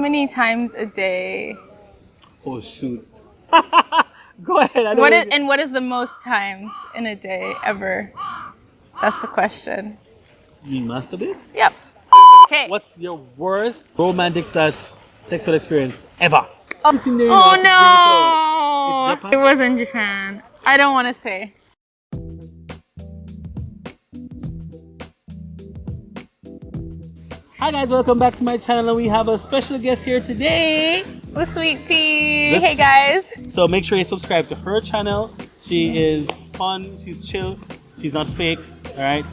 Many times a day? Oh shoot. Go ahead. What is the most times in a day ever? That's the question. You masturbate? Yep. Okay. What's your worst romantic / sexual experience ever? Oh no! It was in Japan. I don't want to say. Hi guys, welcome back to my channel, and we have a special guest here today. Lesweetpea. Hey guys. So make sure you subscribe to her channel. She is fun, she's chill, she's not fake, alright?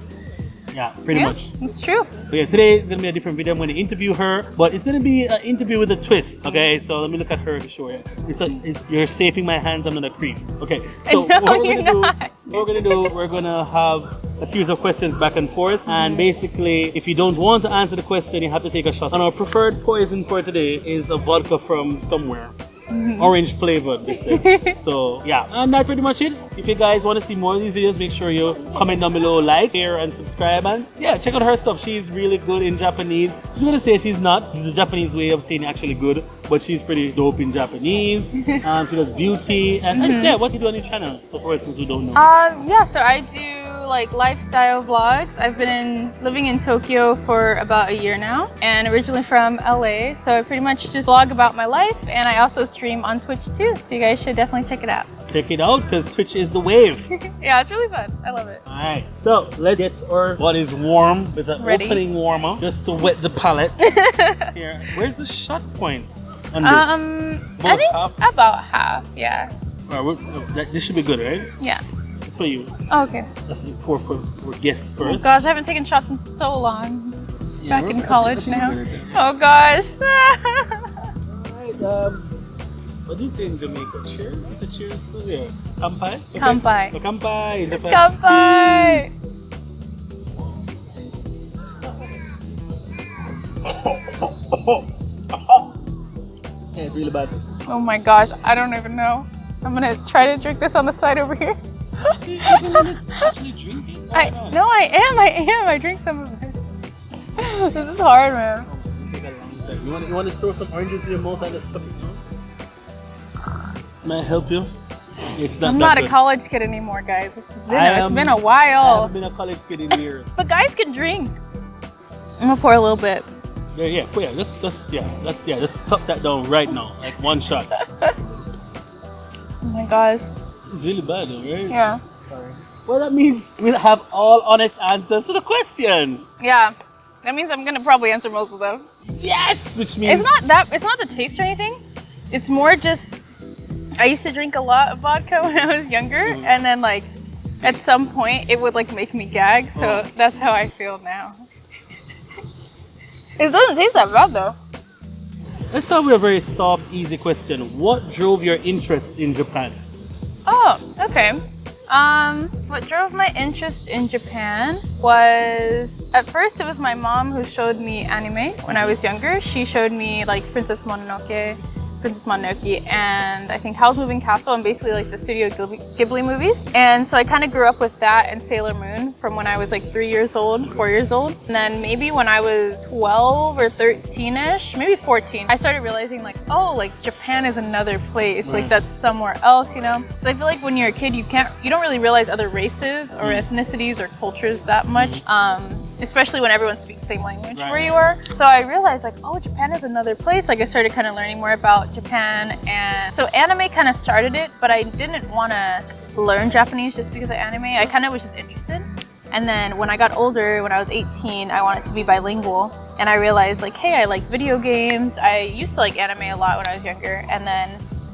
Yeah, pretty much. It's true. So yeah, today is going to be a different video. I'm going to interview her, but it's going to be an interview with a twist, okay? So let me look at her to show you. You're safing my hands, I'm not a creep. Okay, so no, what we're going to do, we're going to have a series of questions back and forth, and basically, if you don't want to answer the question, you have to take a shot. And our preferred poison for today is a vodka from somewhere. Orange flavored, they say. So yeah, and that's pretty much it. If you guys want to see more of these videos, make sure you comment down below, like, share, and subscribe. And yeah, check out her stuff. She's really good in Japanese. She's gonna say she's not. She's the Japanese way of saying actually good, but she's pretty dope in Japanese. She does beauty and yeah, what do you do on your channel? So for persons who don't know. Yeah, so I do like lifestyle vlogs. I've been living in Tokyo for about a year now, and originally from LA, so I pretty much just vlog about my life, and I also stream on Twitch too, so you guys should definitely check it out. Check it out, because Twitch is the wave. Yeah, it's really fun. I love it. Alright, so let's get our what is warm with an opening warmer just to wet the palate. Here, where's the shot point on this? I think half? About half, yeah. Alright, this should be good, right? Yeah. For you. Oh, okay. That's for guests first. Oh gosh, I haven't taken shots in so long. Yeah, back in college now. Oh gosh. Alright, what do you say in Jamaica? Cheers? It's a cheers to there. Kampai? Okay. Kampai. So, kampai in Japan. Kampai! Yeah, it's really bad. Oh my gosh, I don't even know. I'm gonna try to drink this on the side over here. Actually drink it? No, I am. I drink some of it. This is hard, man. Take a long time. You want to throw some oranges in your mouth and just suck it down? May I help you? I'm not a college kid anymore, guys. It's been a while. I haven't been a college kid in years. But guys can drink. I'm gonna pour a little bit. Yeah. Just suck that down right now, like one shot. Oh my gosh. It's really bad though, right? Yeah. Sorry. Well, that means we'll have all honest answers to the questions. Yeah. That means I'm gonna probably answer most of them. Yes! Which means... It's not the taste or anything. It's more just... I used to drink a lot of vodka when I was younger, and then like, at some point, it would like make me gag, so that's how I feel now. It doesn't taste that bad though. Let's start with a very soft, easy question. What drove your interest in Japan? Oh, okay. What drove my interest in Japan was, at first it was my mom who showed me anime when I was younger. She showed me like Princess Mononoke, and I think Howl's Moving Castle, and basically like the Studio Ghibli movies. And so I kind of grew up with that and Sailor Moon from when I was like 4 years old. And then maybe when I was 12 or 13ish, maybe 14, I started realizing like, oh, like Japan is another place, like that's somewhere else, you know? So I feel like when you're a kid, you don't really realize other races or ethnicities or cultures that much. Especially when everyone speaks the same language where you are. So I realized like, oh, Japan is another place. Like I started kind of learning more about Japan, and so anime kind of started it, but I didn't want to learn Japanese just because of anime. I kind of was just interested. And then when I got older, when I was 18, I wanted to be bilingual, and I realized like, hey, I like video games. I used to like anime a lot when I was younger, and then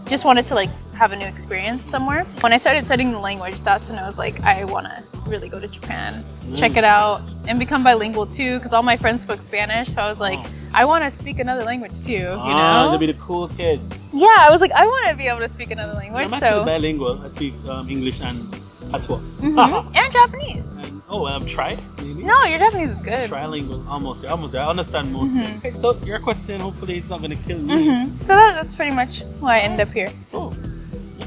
just wanted to like have a new experience somewhere. When I started studying the language, that's when I was like, I want to really go to Japan, check it out, and become bilingual too, because all my friends spoke Spanish, so I was like, I want to speak another language too, you know? To be the cool kid. Yeah, I was like, I want to be able to speak another language. I'm actually bilingual. I speak English and Patois. And Japanese. And, try maybe? No, your Japanese is good. Trilingual, almost there. I understand most. Okay, so your question, hopefully it's not going to kill me. So that's pretty much why I ended up here. Oh,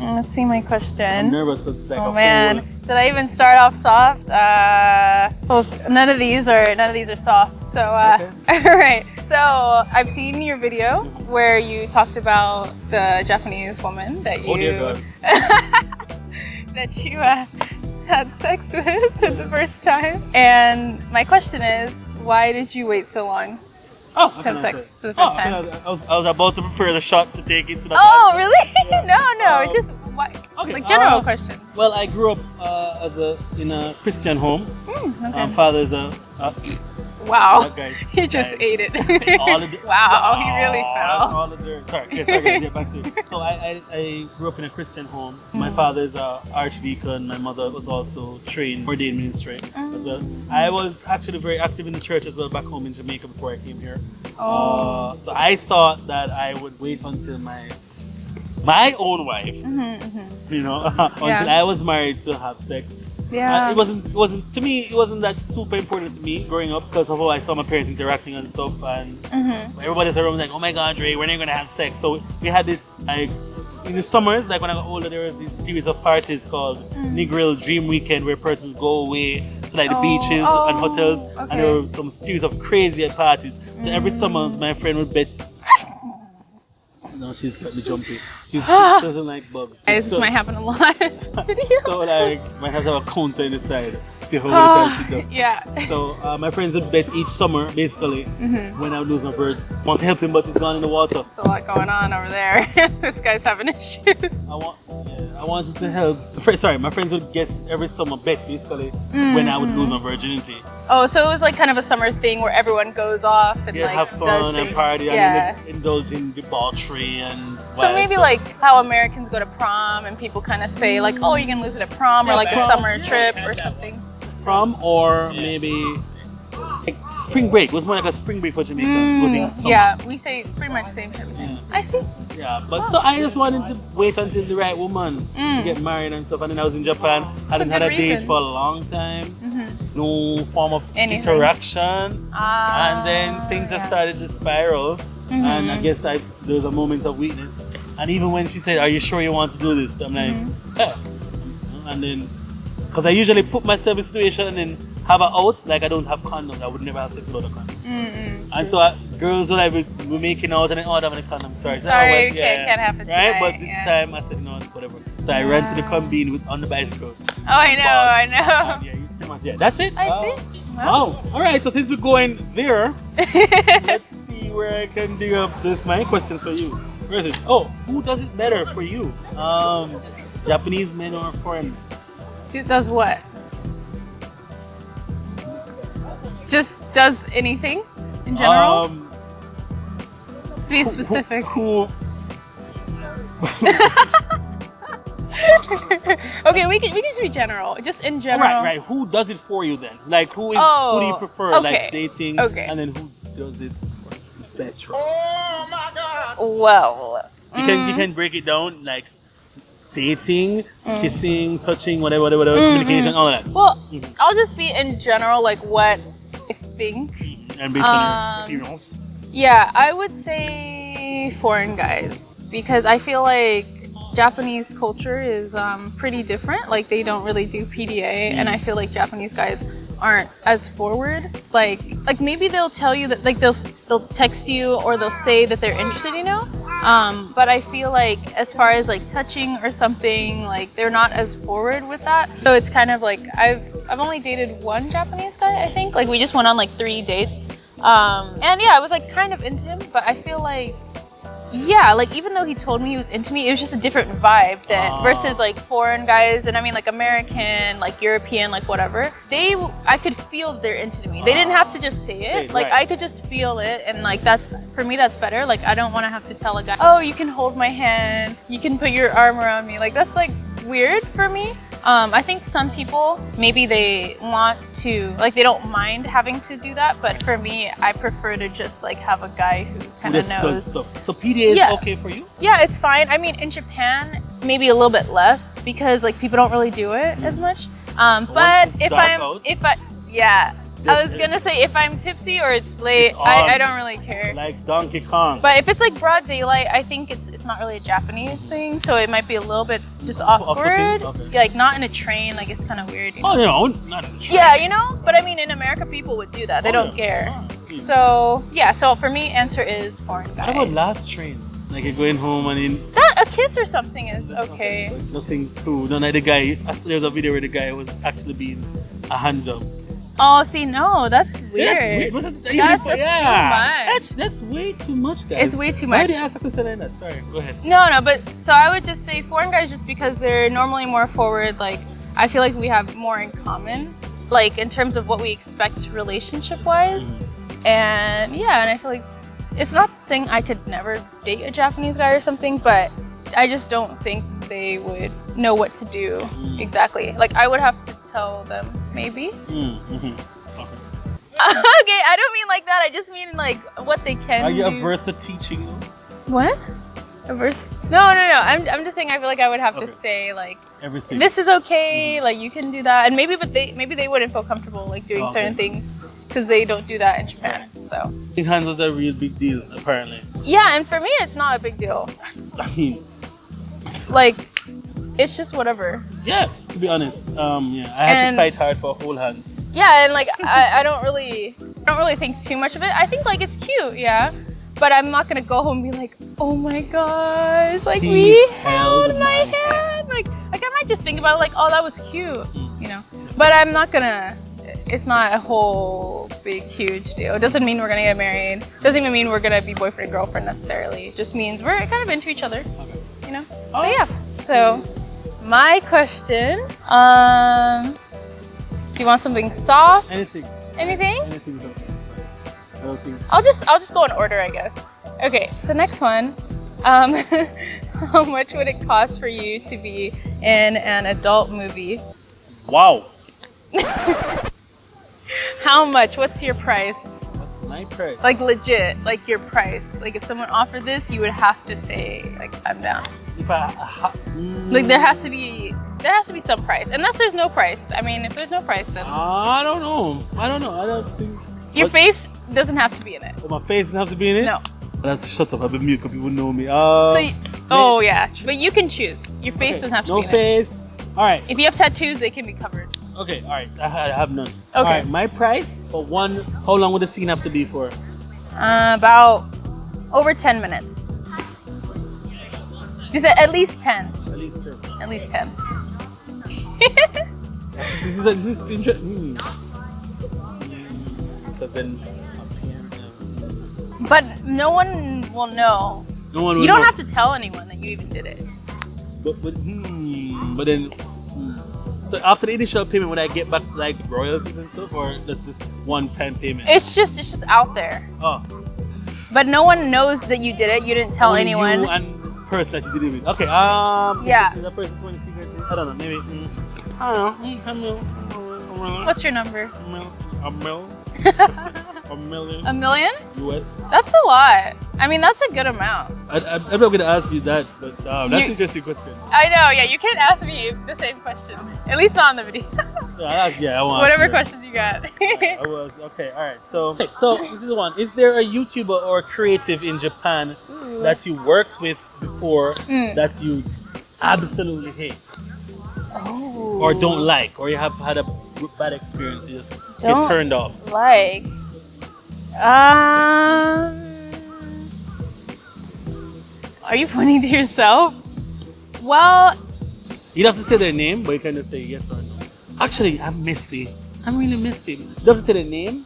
Let's see my I'm question. nervous. It's like Oh a man, whole- did I even start off soft? None of these are soft. So all right. So I've seen your video where you talked about the Japanese woman that you Oh dear God. that you had sex with for the first time. And my question is, why did you wait so long Oh, to have sex for the first time? I was about to prepare the shot to take it to the Oh, podcast. really? Yeah. No, it's just why, Okay, like general question. Well, I grew up in a Christian home. Okay. Father is a Wow. that guy. He just guy- ate it. all the, Wow, he really fell. All the dirt. Sorry, guys, get back to it. So I grew up in a Christian home. My father is an archdeacon. My mother was also trained ordained ministry as well. I was actually very active in the church as well back home in Jamaica before I came here. Oh. So I thought that I would wait until my own wife, you know, until I was married to have sex. Yeah. It wasn't to me. It wasn't that super important to me growing up because of how I saw my parents interacting and stuff, and everybody's around like, "Oh my God, Dre, when are you gonna have sex?" So we had this like in the summers, like when I got older, there was this series of parties called Negril Dream Weekend where persons go away to like the beaches and hotels, and there were some series of crazy parties. So every summer, my friend would bet. No, she's got me jumpy. She doesn't like bugs. Guys, this might happen a lot in this video. So like, might have to have a counter in the side. See how many times she does. Yeah. So my friends would bet each summer, basically, when I would lose my bird. Want to help him, but he's gone in the water. There's a lot going on over there. This guy's having issues. I wanted to help. Sorry, my friends would guess every summer bet, basically, when I would lose my virginity. Oh, so it was like kind of a summer thing where everyone goes off and like have does fun and things. party Yeah. and indulge in debauchery and So maybe like how Americans go to prom and people kind of say like, oh, you're gonna lose it at prom or like a summer trip or something. Prom or maybe like spring break. It was more like a spring break for Jamaica. Yeah, we say pretty much the same thing. Yeah. I see. Yeah, but so I just wanted to wait until the right woman to get married and stuff. And then I was in Japan, hadn't had a date for a long time, no form of interaction, and then things just started to spiral. And I guess there was a moment of weakness. And even when she said, "Are you sure you want to do this?" I'm like, "Yeah." And then, because I usually put myself in a situation and then have an out, like I don't have condoms, I would never have sex without a condom. And so girls will like be making out and then, oh, I don't have a condom, sorry. Sorry, can't happen right? tonight, But this time I said, no, whatever. So I ran to the combine on the bicycle. Oh, I know. Yeah, pretty much, yeah. That's it. I see. Wow. All right, so since we're going there, let's see where I can dig up my question for you. Where is it? Oh, who does it better for you? Japanese men or foreign men? Does what? Just does anything in general? Be specific. Who Okay, we can just be general. Just in general. Right. Who does it for you then? Like who do you prefer? Okay. Like dating, and then who does it better? Oh my God! Well, You can break it down like dating, kissing, touching, whatever, communication, all of that. well, I'll just be in general like what I think. And based on your experience. Yeah, I would say foreign guys because I feel like Japanese culture is pretty different. Like they don't really do PDA, and I feel like Japanese guys aren't as forward. Like maybe they'll tell you that like they'll text you or they'll say that they're interested, you know. But I feel like as far as like touching or something, like they're not as forward with that. So it's kind of like I've only dated one Japanese guy, I think. Like we just went on like 3 dates. And yeah, I was like kind of into him, but I feel like yeah, like even though he told me he was into me, it was just a different vibe than versus like foreign guys, and I mean like American, like European, like whatever. I could feel they're into me. They didn't have to just say it. Like I could just feel it, and like that's for me that's better. Like I don't want to have to tell a guy, oh, you can hold my hand, you can put your arm around me. Like that's like weird for me. I think some people, maybe they want to, like they don't mind having to do that, but for me, I prefer to just like have a guy who kind of knows. So PDA is okay for you? Yeah, it's fine. I mean, in Japan, maybe a little bit less because like people don't really do it as much. But if I was gonna say if I'm tipsy or it's late, It's on. I don't really care. Like Donkey Kong. But if it's like broad daylight, I think it's not really a Japanese thing, so it might be a little bit just awkward. Okay. Like not in a train, like it's kind of weird. You know? Oh, no, not in the train. Yeah, you know. But I mean, in America, people would do that. They don't care. So yeah. So for me, answer is foreign guy. What about last train? Like you're going home and in That a kiss or something is okay. like nothing too. No, like the guy. There was a video where the guy was actually being a hand job. Oh, see, no, that's weird. But That's too much. That's way too much, guys. It's way too Why much. did you ask a question like that? Sorry, go ahead. No, but so I would just say foreign guys just because they're normally more forward. Like I feel like we have more in common, like in terms of what we expect relationship wise. And yeah, and I feel like it's not saying I could never date a Japanese guy or something, but I just don't think they would know what to do exactly. Like I would have to tell them maybe. Okay. Okay, I don't mean like that. I just mean like what they can Are you do. averse to teaching? What? Averse? No. I'm just saying I feel like I would have to say like Everything. this is okay, like you can do that, and maybe they wouldn't feel comfortable like doing certain things because they don't do that in Japan. So Holding hands was a real big deal, apparently. yeah, and for me it's not a big deal. I mean, Like it's just whatever. yeah. To be honest, yeah, I had to fight hard for a whole hand. Yeah, and like I don't really think too much of it. I think like it's cute, yeah. But I'm not gonna go home and be like, oh my gosh, like He we held held my hand. Like I might just think about it like, oh, that was cute, you know. But I'm not gonna. It's not a whole big huge deal. It doesn't mean we're gonna get married. Doesn't even mean we're gonna be boyfriend and girlfriend necessarily. It just means we're kind of into each other, you know. So yeah. So my question, do you want something soft? Anything. Anything? Anything is okay. I don't think. I'll just go in order, I guess. Okay, so next one. How much would it cost for you to be in an adult movie? Wow. How much? What's your price? What's my price? Like legit, like your price. Like if someone offered this, you would have to say like I'm down. If I Like there has to be some price. Unless there's no price. I mean, if there's no price, then I don't know. I don't think. your face doesn't have to be in it. Oh, my face doesn't have to be in it? No. That's shut up. I've been mute because people know me. Oh yeah, but you can choose. Your face doesn't have to no be in it. face. All right. If you have tattoos, they can be covered. Okay. All right. I have none. Okay. All right. My price for one. How long would the scene have to be for? About over 10 minutes. You said at least 10. At least 10. At least 10. This is interesting. So then. But no one will know. No one will You don't know. have to tell anyone that you even did it. But then. So after the initial payment, would I get back like royalties and stuff, or that's just one-time payment? It's just out there. Oh. But no one knows that you did it. You didn't tell Only anyone. You and person that you did it with. Okay. Yeah. Is that person's one secret? I don't know. Maybe. I don't know. A mil. What's your number? A mil. A million. $1 million? US. That's a lot. I mean, that's a good amount. I'm not gonna ask you that, but that's an interesting question. I know, yeah, you can't ask me the same question. At least not on the video. Yeah, I want. Whatever questions you got. I was okay. All right. So this is the one. Is there a YouTuber or creative in Japan that you worked with before that you absolutely hate or don't like, or you have had a bad experience, you just get turned off? Like, are you pointing to yourself? Well, You don't have to say their name, but you can just say yes or no. Actually, I'm messy. I'm really messy. You don't have to say their name.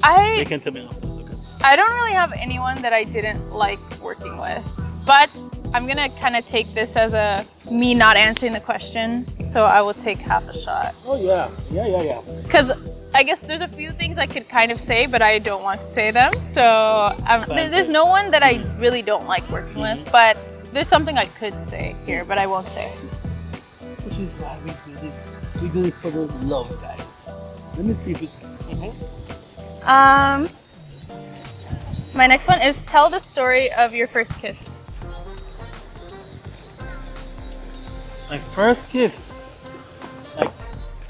They can tell me no. Okay. I don't really have anyone that I didn't like working with, but I'm gonna kind of take this as me not answering the question, so I will take half a shot. Oh yeah. Because I guess there's a few things I could kind of say, but I don't want to say them. So there's no one that I really don't like working with, but there's something I could say here, but I won't say. Which is why we do this. We do this for the love, guys. Let me see if it's. My next one is tell the story of your first kiss. My first kiss. Like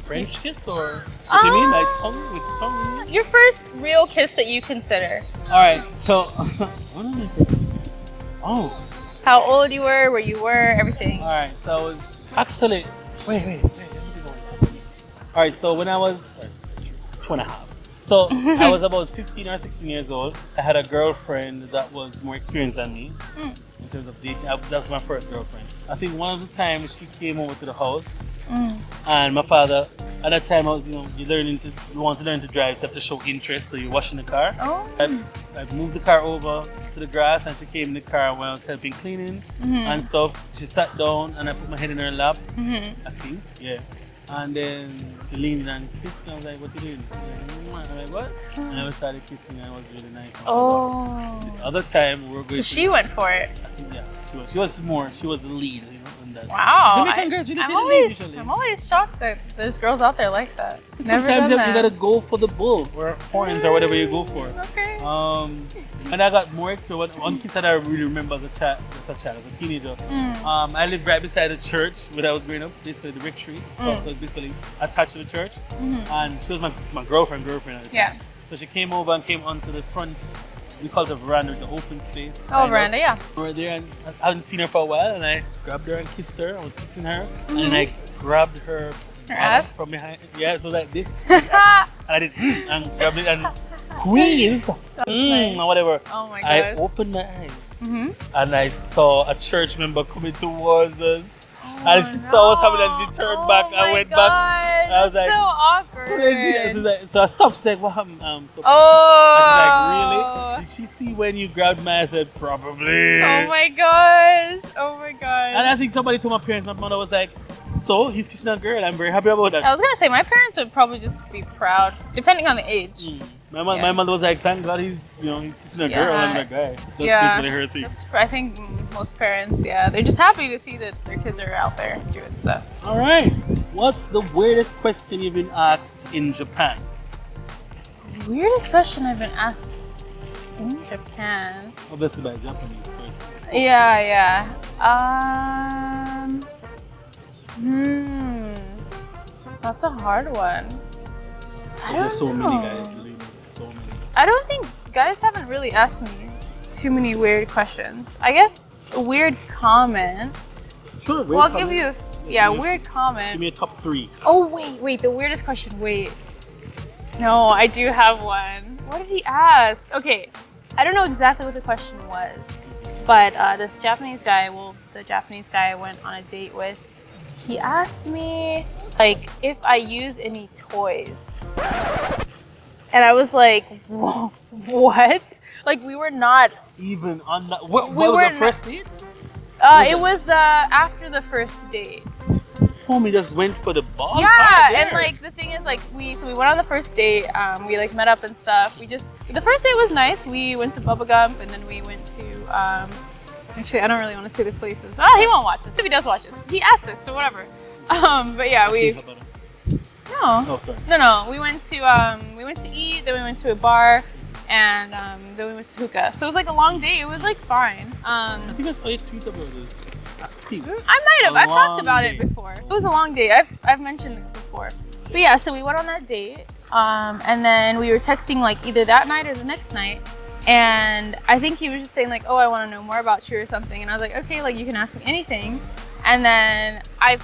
French kiss or what do you mean? Like tongue with tongue? Your first real kiss that you consider. Alright, so what am I thinking? Oh. How old you were, where you were, everything. Alright, so I was actually wait, let me think about this. Alright, so when I was 2.5. So I was about 15 or 16 years old. I had a girlfriend that was more experienced than me in terms of dating. That was my first girlfriend. I think one of the times she came over to the house and my father, at that time I was, you want to learn to drive, so you have to show interest, so you're washing the car. Oh. I moved the car over to the grass and she came in the car when I was helping cleaning and stuff. She sat down and I put my head in her lap, I think, yeah. And then she leaned and kissed me. I was like, what you doing? I'm like, what? And I started kissing and it was really nice. Oh. The other time we were going So she went for it. I think, yeah. She was the lead, in that. Wow. Jamaican girls really take the lead usually. I'm always shocked that there's girls out there like that. Never Sometimes done that. you gotta go for the bull or horns or whatever you go for. Okay. And I got more experience. One kiss that I really remember as a teenager. I lived right beside the church where I was growing up, basically the rectory. So it was basically attached to the church. And she was my girlfriend at the time. Yeah. So she came over and came onto the front, we call it the veranda, the open space. Oh, veranda, yeah. We were there and I hadn't seen her for a while and I grabbed her and kissed her. I was kissing her and then I grabbed her ass from behind. Yeah, so like this. And I did and grabbed it and squeezed. Nice. Or whatever. Oh my I gosh. opened my eyes and I saw a church member coming towards us. And she saw what's happening and she turned back and went back. I was like, so awkward. so I stopped. She's like, what happened? So Oh. and she's like, really? Did she see when you grabbed my? I said, probably. Oh my gosh. Oh my gosh. And I think somebody told my parents, my mother was like, so he's kissing a girl. I'm very happy about that. I was gonna say my parents would probably just be proud, depending on the age. My mother was like, thank God he's kissing a girl and a guy. That's basically her thing. I think most parents, they're just happy to see that their kids are out there doing stuff. All right. What's the weirdest question you've been asked in Japan? Weirdest question I've been asked in Japan. Obviously by a Japanese person. Yeah. That's a hard one. There's so many guys. So many. I don't think guys haven't really asked me too many weird questions. I guess a weird comment. Sure. Well, I'll give you weird comment. Give me a top 3. Oh wait, the weirdest question. Wait. No, I do have one. What did he ask? Okay, I don't know exactly what the question was, but the Japanese guy I went on a date with, he asked me like if I use any toys. And I was like, whoa, what? Like we were not even on that. What was the first date? It was after the first date. Homie just went for the ball. Yeah, and like the thing is, like we went on the first date. We like met up and stuff. The first date was nice. We went to Bubba Gump and then we went to actually I don't really want to say the places. Oh, he won't watch this. If he does watch this, he asked this, so whatever. But yeah, Oh, sorry. No. We went to eat. Then we went to a bar. And then we went to hookah. So it was like a long day. It was like fine. I think I saw you tweet about this. I might have. I've talked about it before. It was a long day. I've mentioned it before. But yeah, so we went on that date. And then we were texting like either that night or the next night. And I think he was just saying like, oh, I want to know more about you or something. And I was like, okay, like you can ask me anything. And then I'm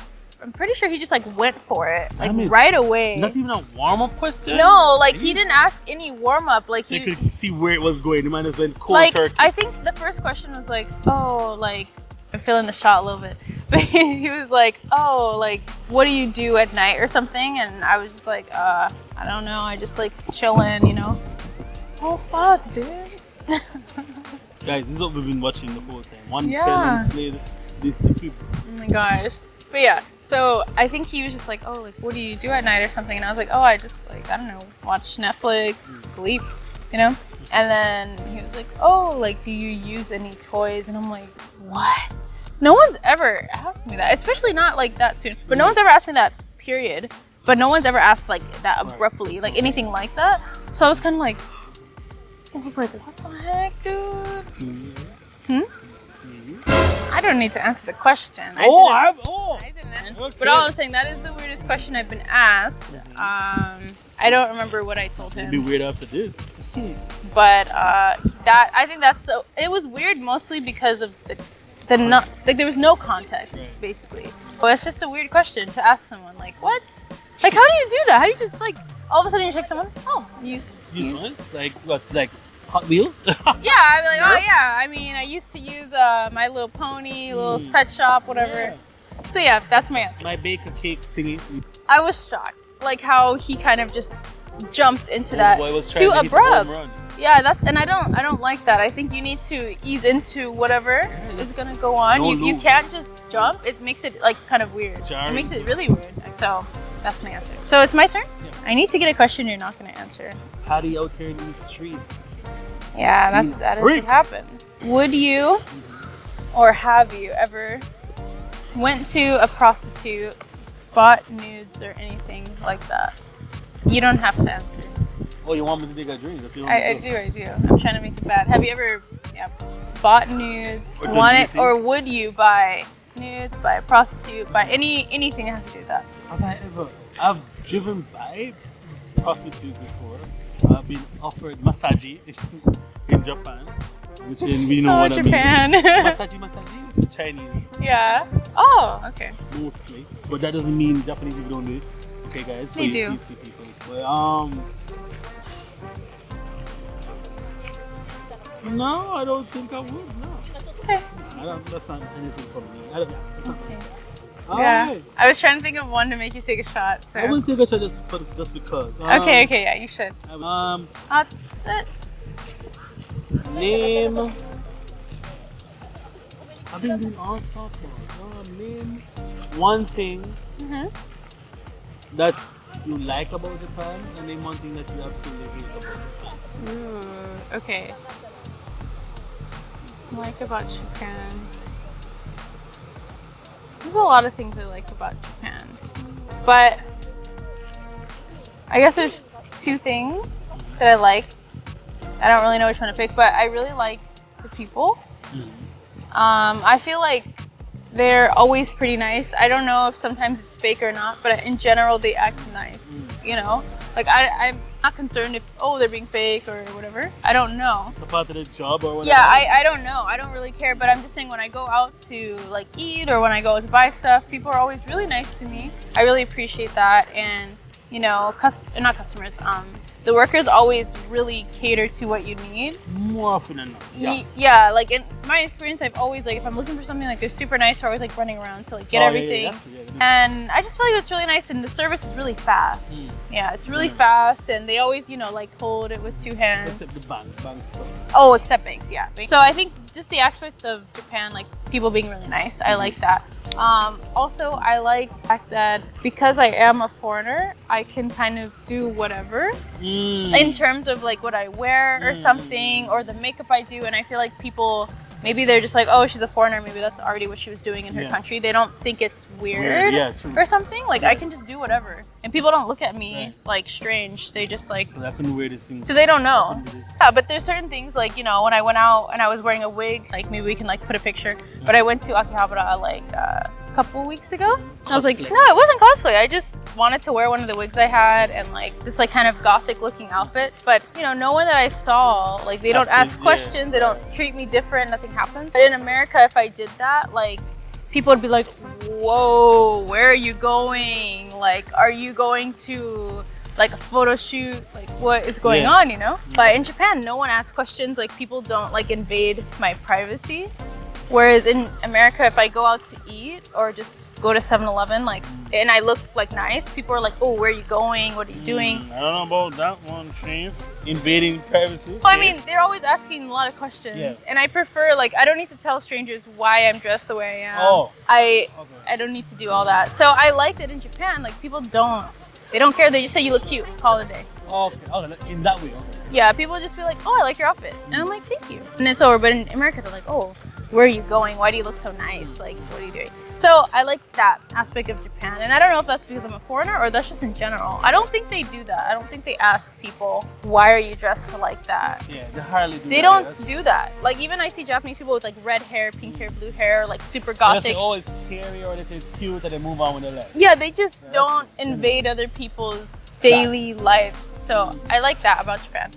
pretty sure he just like went for it, like right away. Not even a warm-up question? No, like he didn't ask any warm-up. Like you could see where it was going. It might have been cold like, turkey. I think the first question was like, oh, like I'm feeling the shot a little bit. But he was like, oh, like what do you do at night or something? And I was just like, I don't know. I just like chilling, you know. Oh fuck, dude. Guys, this is what we've been watching the whole time. One fell slid this people. Oh my gosh. But yeah. So I think he was just like, oh, like, what do you do at night or something? And I was like, oh, I just like, I don't know, watch Netflix, sleep, you know? And then he was like, oh, like, do you use any toys? And I'm like, what? No one's ever asked me that, especially not like that soon. But no one's ever asked me that, period. But no one's ever asked like that abruptly, like anything like that. So I was kind of like, what the heck, dude? I don't need to answer the question. I didn't. Okay. But all I'm saying, that is the weirdest question I've been asked. I don't remember what I told It'd be him. weird after this. But I think that's so. It was weird mostly because of the not like there was no context Right. basically. But it's just a weird question to ask someone. Like what? Like how do you do that? How do you just like all of a sudden you check someone? Oh, use. Use what? Like what? Like Hot Wheels? Yeah, I'd be like, oh yeah. I mean, I used to use My Little Pony, little pet shop, whatever. Yeah. So yeah, that's my answer. My bake a cake thingy. I was shocked, like how he kind of just jumped into that Boy was trying too to hit the home abrupt. run. Yeah, and I don't like that. I think you need to ease into whatever is gonna go on. No You lube. can't just jump. It makes it like kind of weird. Jarring. It makes it really weird. So that's my answer. So it's my turn. Yeah. I need to get a question you're not gonna answer. Party out here in these streets. Yeah, that is what freak. happened. Would you or have you ever went to a prostitute, bought nudes or anything like that? You don't have to answer. Oh, you want me to take a drink? That's what you want I me to do. I'm trying to make it bad. Have you ever bought nudes, Or done want it, anything? or would you buy nudes, buy a prostitute, buy anything that has to do with that? Have I ever? I've driven by prostitutes before. I've been offered massage in Japan, which we know what Japan. I mean. Massage, which is Chinese Yeah. Oh, okay. mostly, but that doesn't mean Japanese people don't do it. Okay, guys. So They you do. see people. But no, I don't think I would. No. Okay. That's not anything for me. I don't. Okay. Alright. Yeah. I was trying to think of one to make you take a shot. So. I will take a shot just because. Okay. Yeah, you should. That's it. Name. I've been doing all sorts of name one thing Mhm. that you like about Japan, and name one thing that you absolutely hate about Japan. Ooh. Okay. Like about Japan. There's a lot of things I like about Japan, but I guess there's two things that I like. I don't really know which one to pick, but I really like the people. I feel like they're always pretty nice. I don't know if sometimes it's fake or not, but in general they act nice. You know, like I'm not concerned if they're being fake or whatever. I don't know. It's a part of the job or whatever. Yeah, I don't know. I don't really care, but I'm just saying when I go out to like eat or when I go to buy stuff, people are always really nice to me. I really appreciate that, and you know, not customers. The workers always really cater to what you need. More often than not. Yeah. Yeah, like in my experience, I've always like if I'm looking for something, like they're super nice. They're always like running around to like get everything. And I just feel like it's really nice, and the service is really fast. Yeah, it's really fast, and they always, you know, like hold it with two hands. Except the bank stuff. Oh, except banks, yeah. So I think just the aspect of Japan, like people being really nice, I like that. Also, I like the fact that because I am a foreigner, I can kind of do whatever in terms of like what I wear or something, or the makeup I do, and I feel like people, maybe they're just like, oh, she's a foreigner, maybe that's already what she was doing in her country. They don't think it's weird Yeah, true. or something. Like I can just do whatever, and people don't look at me like strange. They just like, So that can be weirdest thing. because they don't know. Yeah, but there's certain things like, you know, when I went out and I was wearing a wig, like maybe we can like put a picture, but I went to Akihabara like a couple weeks ago. I was like, no, it wasn't cosplay. I just wanted to wear one of the wigs I had and like this like kind of gothic looking outfit. But you know, no one that I saw, like they don't ask questions, they don't treat me different, nothing happens. But in America, if I did that, like people would be like, whoa, where are you going? Like, are you going to like a photo shoot? Like what is going on, you know? But in Japan, no one asks questions. Like people don't like invade my privacy. Whereas in America, if I go out to eat or just go to 7-Eleven, like, and I look like nice, people are like, oh, where are you going? What are you doing? I don't know about that one, Shane. Invading privacy. Well, I mean, they're always asking a lot of questions, and I prefer, like, I don't need to tell strangers why I'm dressed the way I am. Oh. I don't need to do all that. So I liked it in Japan. Like, people they don't care. They just say you look cute. Call it a day. Okay, in that way. Okay. Yeah, people just be like, oh, I like your outfit. And I'm like, thank you. And it's over. But in America, they're like, oh, where are you going? Why do you look so nice? Like, what are you doing? So I like that aspect of Japan. And I don't know if that's because I'm a foreigner or that's just in general. I don't think they do that. I don't think they ask people, why are you dressed like that? Yeah, they hardly do They that. don't do that. Like, even I see Japanese people with like red hair, pink hair, blue hair, like super Unless gothic. they always scary or they say it's cute and they move on with their life. Yeah, they just don't invade other people's daily lives. So I like that about Japan.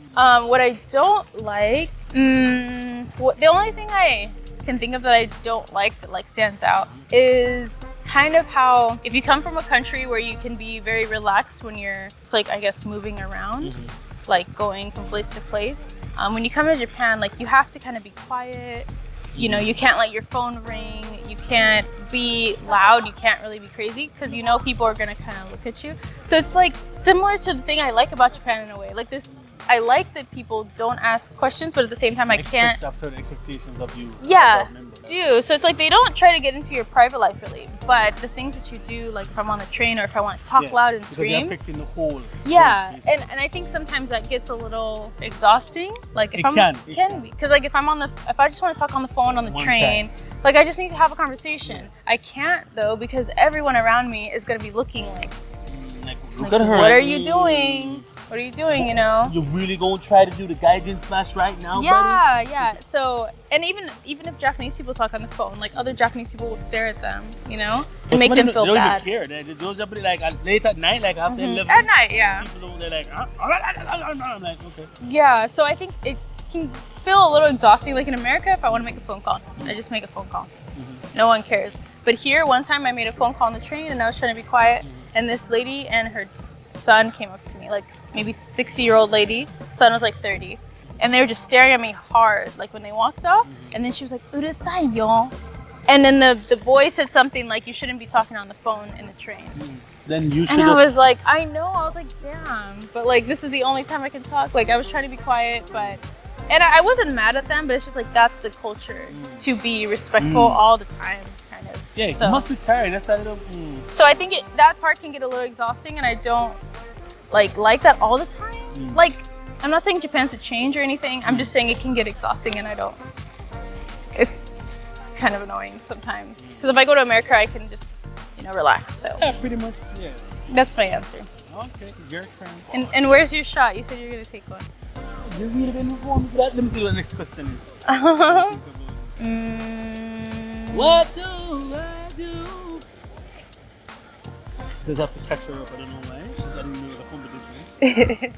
What I don't like, the only thing I can think of that I don't like that like stands out is kind of how if you come from a country where you can be very relaxed when you're just like I guess moving around, like going from place to place. When you come to Japan, like you have to kind of be quiet. You know, you can't let your phone ring. You can't be loud. You can't really be crazy because you know people are gonna kind of look at you. So it's like similar to the thing I like about Japan in a way. Like I like that people don't ask questions, but at the same time I can't. Have certain expectations of you. Yeah, do. So it's like they don't try to get into your private life really, but the things that you do, like if I'm on the train or if I want to talk loud and scream. Because the whole. Yeah, and I think sometimes that gets a little exhausting. Like if it can be because like if I just want to talk on the phone on the train, like I just need to have a conversation. I can't though because everyone around me is gonna be looking like look at her. What are you doing? What are you doing, you know? You really gonna try to do the gaijin smash right now, buddy? Yeah. So, and even if Japanese people talk on the phone, like other Japanese people will stare at them, you know, and make them feel bad. They don't even care. Those Japanese like late at night, like after 11. At night, yeah. People they're like, I'm like, okay. Yeah. So I think it can feel a little exhausting. Like in America, if I want to make a phone call, I just make a phone call. No one cares. But here, one time I made a phone call on the train, and I was trying to be quiet, and this lady and her son came up to me, like maybe 60-year-old lady, son was like 30, and they were just staring at me hard like when they walked off, and then she was like urusai yo, and then the boy said something like you shouldn't be talking on the phone in the train. Then you should. And I was like, I know, I was like, damn, but like this is the only time I can talk. Like I was trying to be quiet, but and I wasn't mad at them, but it's just like that's the culture to be respectful all the time, kind of. Yeah, so, you must be tired. That's a little. So I think that part can get a little exhausting, and I don't like that all the time. Like I'm not saying Japan's a change or anything. I'm just saying it can get exhausting, and I don't. It's kind of annoying sometimes because if I go to America, I can just relax. So yeah, pretty much. Yeah. That's my answer. Okay, your turn. And where's your shot? You said you were gonna take one. You've really been informed for that. Let me see what the next question is. What do I do? Says I have to catch her up. I don't know why. She's got in the competition.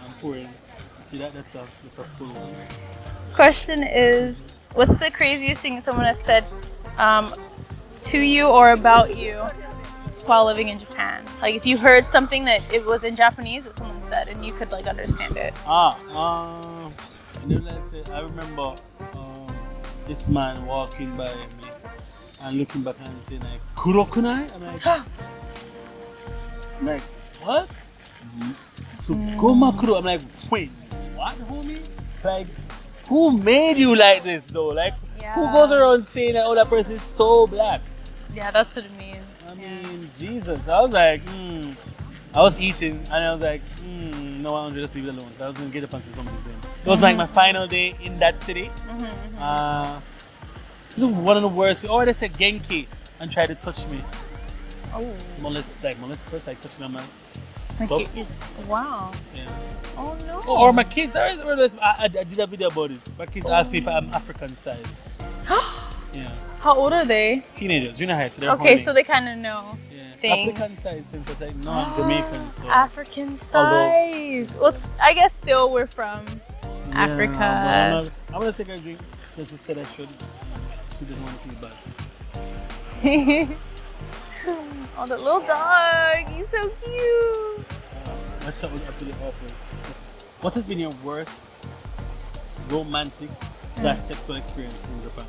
I'm pouring. See that? That's a full one. Question is, what's the craziest thing someone has said to you or about you while living in Japan? Like if you heard something that it was in Japanese that someone said and you could like understand it. I remember this man walking by me and looking back and saying like, Kurokunai? I'm like, what? Sugoma kuro. I'm like, wait, what, homie? Like, who made you like this though? Like, who goes around saying that, oh, that person is so black? Yeah, that's what it means. I mean, Jesus. I was like, I was eating and I was like, no, I'm just leave it alone. So I was going to get up and say something to him. It was like my final day in that city. It was one of the worst. Oh, they said Genki and tried to touch me. Oh. Molest first, like touching on my stuff. Wow. Yeah. Oh no. Or my kids, I did a video about it. My kids asked me if I'm African style. Yeah. How old are they? Teenagers, junior high, so they're okay, horny. so they kind of know things. African size, since like, no, I'm Jamaican. So. African size. Well, I guess still we're from Africa. I'm gonna take a drink because she said I should. She didn't want to feel bad. Oh, that little dog. He's so cute. My shot was absolutely awful. What has been your worst romantic / sexual experience in Japan?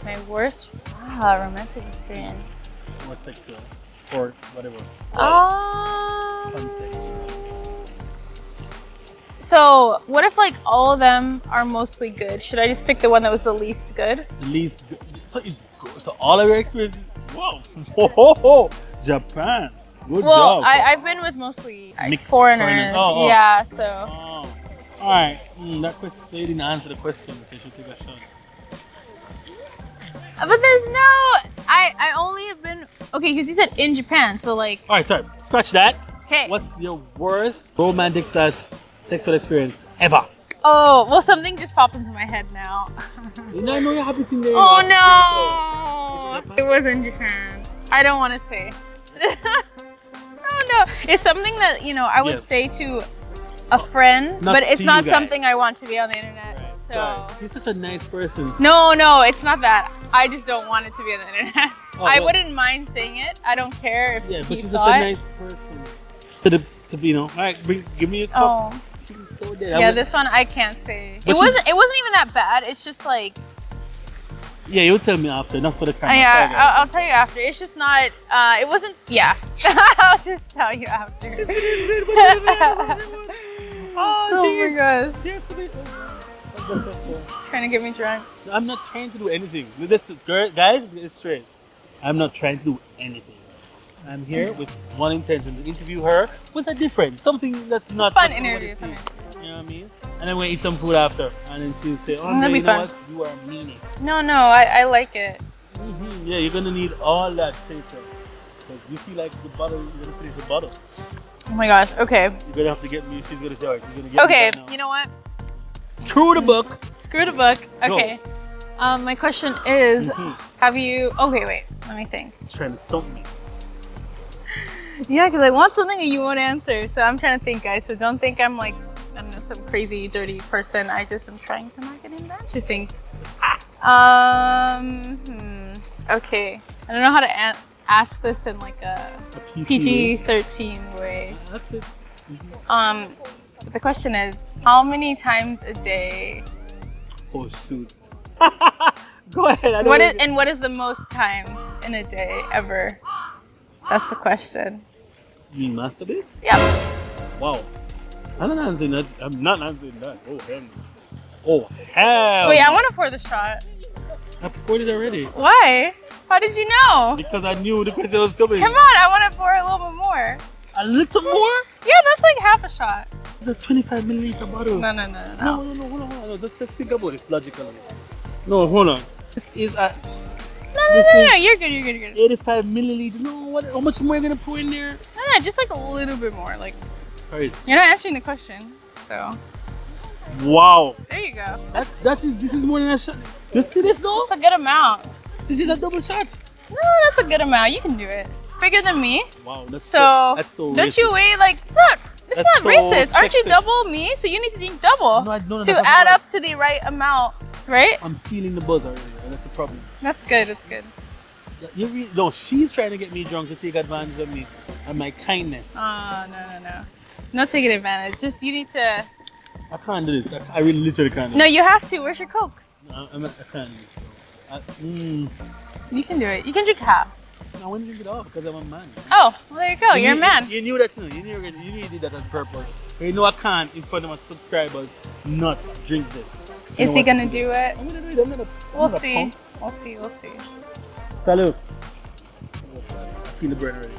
My worst romantic experience. Or sexual. Or whatever. So, what if like all of them are mostly good? Should I just pick the one that was the least good? The least good. So all of your experiences. Whoa. Ho. Japan. Good job. Well, I've been with mostly like, foreigners. Yeah, so. Alright, that question, they didn't answer the question, so you should take a shot. But there's no. I only have been. Okay, because you said in Japan, so like. Alright, sorry, scratch that. Okay. What's your worst romantic / sexual experience ever? Oh, well, something just popped into my head now. I know you haven't seen there. Oh no! It was in Japan. I don't want to say. Oh no! It's something that I would say to a friend, Not but it's to not you guys. something I want to be on the internet. Right. So. Sorry. She's such a nice person. No, it's not that. I just don't want it to be on the internet. Oh, I well. wouldn't mind saying it. I don't care if Yeah, but he she's saw such a it. nice person. To be, alright, give me a cup. Oh. She's so dead. Yeah, this one I can't say. But It wasn't even that bad. It's just like Yeah, you'll tell me after, not for the camera. yeah, Sorry, guys. I'll tell you after. It's just not it wasn't I'll just tell you after. Oh my gosh. Trying to get me drunk. I'm not trying to do anything. Guys, it's straight. I'm not trying to do anything. I'm here with one intention, to interview her with a different, something that's not Fun what interview, everybody fun sees. You know what I mean? And then we'll eat some food after. And then she'll say, oh, That'd be you know fun. what? You are meaning. No, I like it. Yeah, you're gonna need all that chaser. Because you feel like the bottle, you're gonna finish the bottle. Oh my gosh, okay. You're gonna have to get me, she's gonna say, alright, you're gonna get Okay, me right now. you know what? Screw the book. Screw the book. Go. Okay. My question is, have you okay, wait, let me think. He's trying to stump me. Yeah, because I want something that you won't answer. So I'm trying to think, guys. So don't think I'm like, I don't know, some crazy, dirty person. I just am trying to not get into answer things. Okay. I don't know how to ask this in like a PG-13 way. That's it. But the question is, how many times a day? Oh shoot. Go ahead. I know What is the most times in a day ever? That's the question. You mean masturbate? Yep. Wow. I'm not answering that. I'm not answering that. Oh hell. Oh hell. Wait, I want to pour the shot. I poured it already. Why? How did you know? Because I knew the question was coming. Come on, I want to pour a little bit more. A little more? Yeah, that's like half a shot. It's a 25 milliliter bottle. No. No, hold on. No, just think about it logically. No, hold on. This is a No, you're good. 85 milliliter. No, what? How much more are you gonna pour in there? No, just like a little bit more. Like, Crazy. you're not answering the question, so Wow. there you go. This is more than a shot. You see this though? That's a good amount. This is a double shot. No, that's a good amount. You can do it. Bigger than me. Wow, that's So so don't you racist. weigh like it's not That's so racist. Aren't you sexist. double me? So you need to drink double No, to add up to the right amount, right? I'm feeling the buzz already, and that's the problem. That's good. That's good. No, she's trying to get me drunk to take advantage of me and my kindness. Oh no. No taking advantage. Just you need to. I can't do this. I really literally can't do No, this. you have to. Where's your Coke? No, I can't do this. You can do it. You can drink half. I want to drink it off because I'm a man. Oh, well there you go. You're a man. You knew that too. You knew you did that on purpose. You know I can't in front of my subscribers not drink this. You Is know he what? gonna do it? I'm gonna do it. I'm gonna We'll pump. see. We'll see. Salute. I feel the burn already.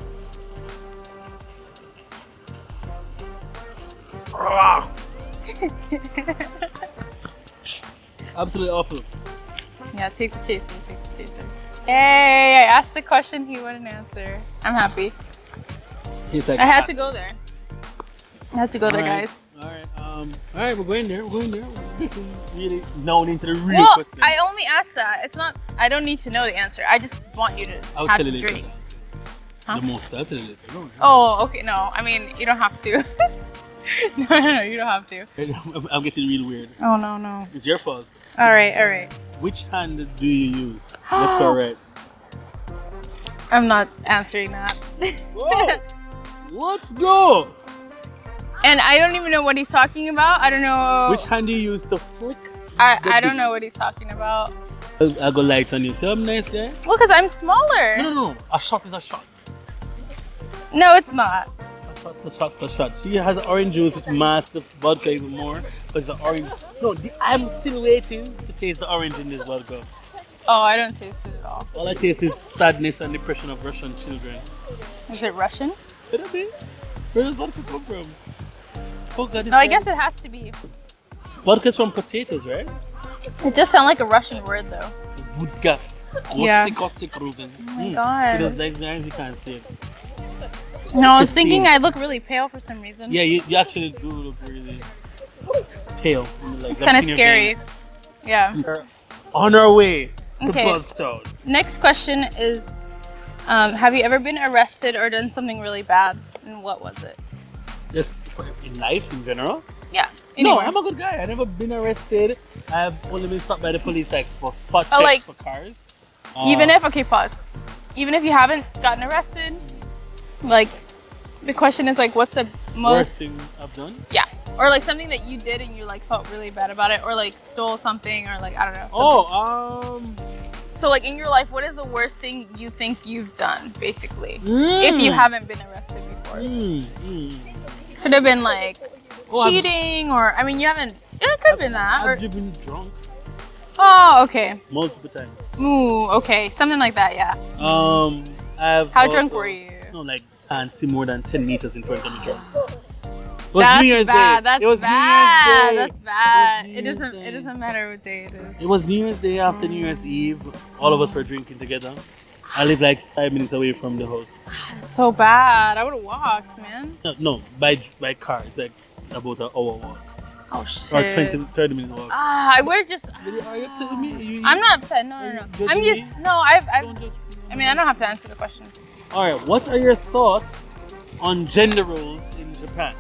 Absolutely awful. Yeah, take the chaser. Hey, I asked the question he wouldn't answer. I'm happy. He's like, I had to go there. Guys. Alright, we're going there. Really known into the real Well, question. I only asked that. It's not. I don't need to know the answer. I just want you to I'll have tell to you later. drink. Huh? The most, I'll tell you later. No, Oh, okay. No, I mean you don't have to. No, you don't have to. I'm getting real weird. Oh no. It's your fault. All right. Which hand do you use? Left or right? I'm not answering that. Whoa! Let's go! And I don't even know what he's talking about. I don't know. Which hand do you use to flick? I don't know what he's talking about. I'll go light on you. So I'm nice guy. Well, because I'm smaller. No. A shot is a shot. No, it's not. A shot's a shot. She has orange juice which masks the vodka even more. But it's the orange. No, I'm still waiting to taste the orange in this vodka. Oh, I don't taste it at all. All I taste is sadness and depression of Russian children. Is it Russian? Could it be? Where does vodka come from? Oh God, No, I guess it has to be. Vodka's from potatoes, right? It just sounds like a Russian word though. Vodka. Yeah. Oh my God. She does like nice, you can't see it. No, I was thinking I look really pale for some reason. Yeah, you actually do look really pale. Like, Kind of scary. Yeah. We're on our way to Okay. Buzztown. Next question is, have you ever been arrested or done something really bad? And what was it? Just in life in general? Yeah. No, Anywhere. I'm a good guy. I've never been arrested. I've only been stopped by the police like for spot Oh, checks like- for cars. Even if, okay, pause. Even if you haven't gotten arrested, like, the question is like, what's the worst most, thing I've done. yeah. Or like something that you did and you like felt really bad about it, or like stole something, or like, I don't know. Something. So like in your life, what is the worst thing you think you've done, basically? If you haven't been arrested before. Could have been like cheating, or, I mean, you haven't, it could have been that. I've Or, been drunk oh, okay. multiple times. Ooh, okay. Something like that, yeah. How drunk were you? No, like can't see more than 10 meters in front of me drunk. It was That's New Year's bad. Day. That's it was bad. New Year's Day. That's bad. New It Year's doesn't. Day. It doesn't matter what day it is. It was New Year's Day after New Year's Eve. All of us were drinking together. I live like 5 minutes away from the house. It's so bad. I would have walked, man. No, by car. It's like about an hour walk. Oh shit. Or 30 minutes walk. I would have just. Really, are you upset with me? I'm not upset. No. Judging I'm just. me? No, I've. Don't judge me. I mean, I don't have to answer the question. Alright, what are your thoughts on gender roles in Japan?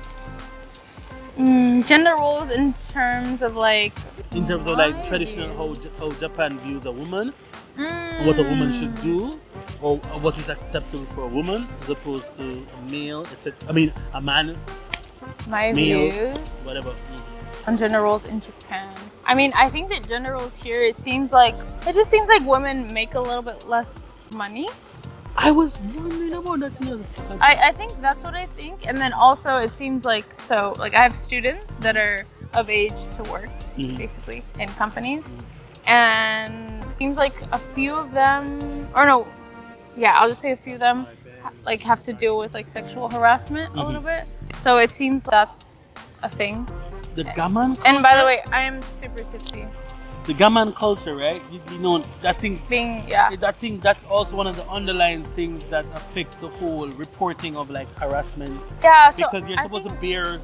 Gender roles in terms of like. In terms of like traditional how Japan views a woman, what a woman should do, or what is acceptable for a woman as opposed to a male, etc. I mean, a man, My male, views whatever. on gender roles in Japan. I mean, I think that gender roles here, it just seems like women make a little bit less money. I was wondering about that. You know. I think that's what I think. And then also it seems like, so like I have students that are of age to work basically in companies, and it seems like a few of them, or no, yeah, I'll just say a few of them like have to deal with like sexual harassment a little bit. So it seems that's a thing. The gaman culture, And by the way, I am super tipsy. the gaman culture, right? You know that thing. That thing, that's also one of the underlying things that affects the whole reporting of like harassment. Yeah, so Because you're supposed to bear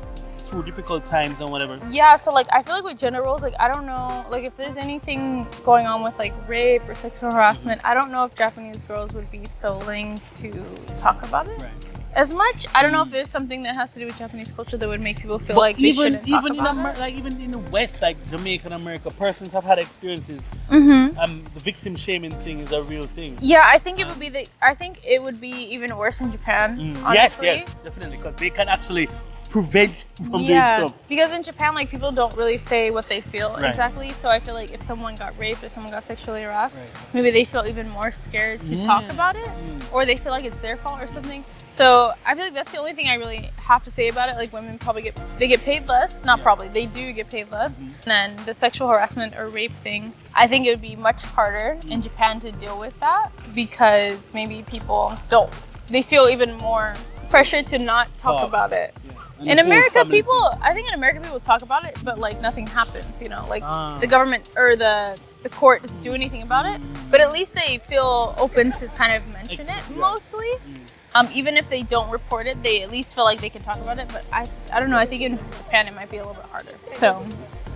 through difficult times and whatever. yeah, so like I feel like with gender roles, like I don't know, like if there's anything going on with like rape or sexual harassment, I don't know if Japanese girls would be so willing to talk about it Right. as much. I don't know if there's something that has to do with Japanese culture that would make people feel like they shouldn't talk about it. Like even in the West, like Jamaica and America, persons have had experiences. The victim shaming thing is a real thing. Yeah, I think it would be I think it would be even worse in Japan. Honestly. Yes, definitely, because they can actually prevent from doing Yeah, stuff. because in Japan, like people don't really say what they feel Right. exactly. So I feel like if someone got raped or someone got sexually harassed, Right. maybe they feel even more scared to talk about it, or they feel like it's their fault or something. So I feel like that's the only thing I really have to say about it. Like women probably get paid less. Not probably, they do get paid less. And then the sexual harassment or rape thing, I think it would be much harder in Japan to deal with that, because maybe people they feel even more pressure to not talk about it. And In the whole America, family I think in America people talk about it, but like nothing happens, you know, like Ah. the government or the court doesn't do anything about it, but at least they feel open to kind of mention it mostly. Even if they don't report it, they at least feel like they can talk about it. But I don't know, I think in Japan it might be a little bit harder. So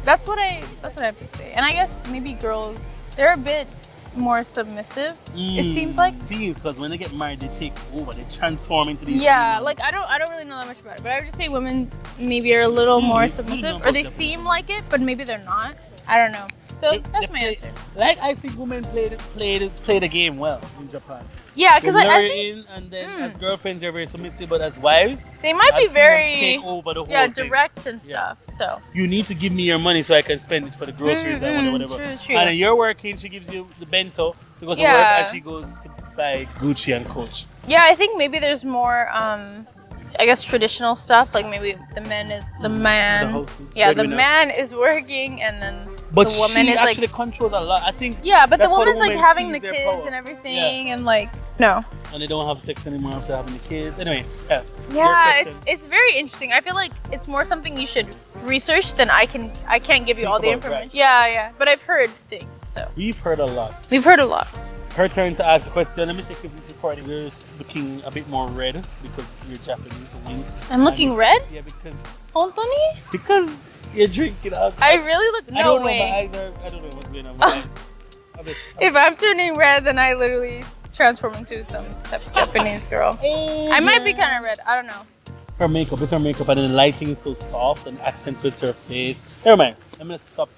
that's what I have to say. And I guess maybe girls, they're a bit more submissive, it seems like. Teens, because when they get married, they take over, they transform into these. Yeah, like I don't really know that much about it, but I would just say women maybe are a little more submissive, or they seem like it, but maybe they're not. I don't know. So that's my answer. Like I think women play the game well in Japan. Yeah, They because lure I you think in, and then as girlfriends they're very submissive, but as wives they might I've be seen them very take over the whole thing. direct and stuff. So You need to give me your money so I can spend it for the groceries and whatever. True. And then you're working, she gives you the bento to go to work, and she goes to buy Gucci and Coach. yeah, I think maybe there's more I guess traditional stuff, like maybe the man. The house, Yeah, the breadwinner. man is working, and then But the woman she is actually like controls a lot. I think. yeah, but the that's how woman's like woman having sees the their kids power. and everything, and like no. And they don't have sex anymore after having the kids. Anyway, yeah. Your Yeah, question. it's very interesting. I feel like it's more something you should research than I can't give you Speak all the about, information. right. Yeah, but I've heard things, so We've heard a lot. we've heard a lot. Her turn to ask a question. Let me check if this recording is looking a bit more red because you're Japanese. I'm looking red, Yeah, because Hontoni? you're drinking alcohol. I really look I no don't know, way. but I don't know what's going on. But If I'm turning red, then I literally transform into some type of Japanese girl. I might be kind of red. I don't know. Her makeup, it's her makeup, and then the lighting is so soft and accentuates her face. Never mind. I'm gonna stop.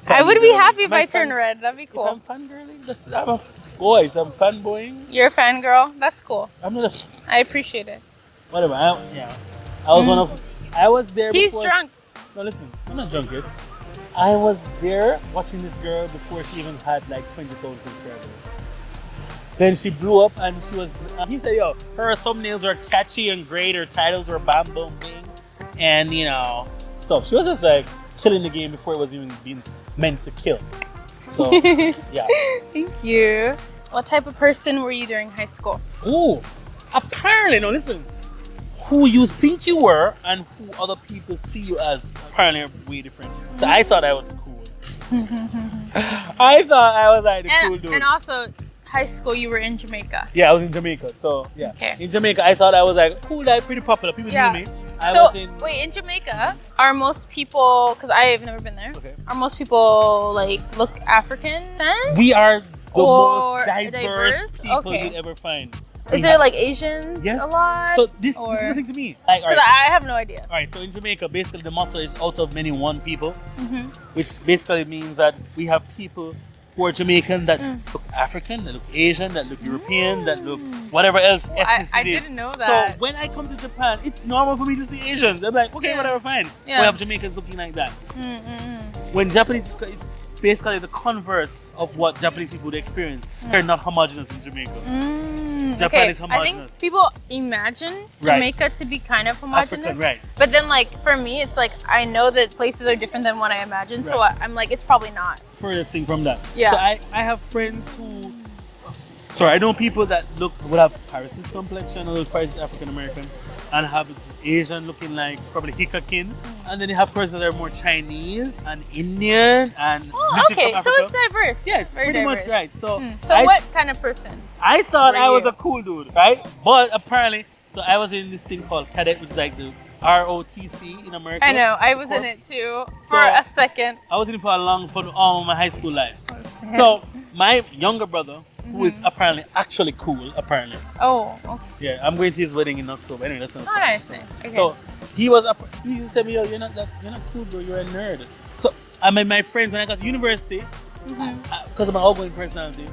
I would be happy if Am I turned red. That'd be If cool. I'm fangirling, I'm a boys. I'm fanboying. You're a fangirl. That's cool. I'm not a. I appreciate it. Whatever. I was one of. I was there. He's before. drunk. No, listen. I'm not drunk yet. I was there watching this girl before she even had like 20,000 subscribers. Then she blew up and she was. He said, "Yo, her thumbnails were catchy and great. Her titles were bam boom bing, and stuff." She was just like killing the game before it was even being meant to kill. So yeah. Thank you. What type of person were you during high school? Oh, apparently, no. Listen, who you think you were and who other people see you as apparently are way different. So I thought I was cool. I thought I was like the cool dude. And also, high school you were in Jamaica. Yeah, I was in Jamaica. So yeah, Okay. in Jamaica I thought I was like cool, like pretty popular. People Yeah. knew me. I So was in. wait, in Jamaica, are most people? Because I have never been there. Okay. Are most people like look African then? We are the Or most diverse people Okay. you'd ever find. Is there like Asians Yes. a lot? So this or- is the thing to me. Like, Because I have no idea. Alright, so in Jamaica, basically the motto is out of many one people, Hmm. which basically means that we have people who are Jamaican that look African, that look Asian, that look European, that look whatever else ethnicity I is. didn't know So that. when I come to Japan, it's normal for me to see Asians. I'm like, okay, Yeah. whatever, fine. Yeah. We have Jamaicans looking like that. Mm-mm. When Japanese, it's basically the converse of what Japanese people would experience. They're not homogenous in Jamaica. Japan Okay, is I homogenous. think people imagine Right. Jamaica to be kind of homogenous. African, right. But then, like, for me, it's like, I know that places are different than what I imagine, so Right. I'm like, it's probably not. Furthest thing from that. Yeah. So I have friends who, sorry, I know people that would have Paris's complexion, or those Paris African American, and have Asian looking like probably Hikakin, and then you have persons that are more Chinese and Indian and Oh, literally okay, from so Africa. it's diverse. Yeah, it's Very pretty diverse. much right. So, So what kind of person? I thought were I was you? a cool dude, right? But apparently, so I was in this thing called cadet, which is like the ROTC in America. I know, I was in Of it too for So- a second. I was in it for all my high school life. So my younger brother, who is apparently actually cool, apparently. Oh, okay. Yeah, I'm going to his wedding in October. Anyway, that's not. Oh, nice thing. Okay. So he used to tell me, "Yo, you're not cool, bro. You're a nerd." So I mean, my friends when I got to university, because of my outgoing personality,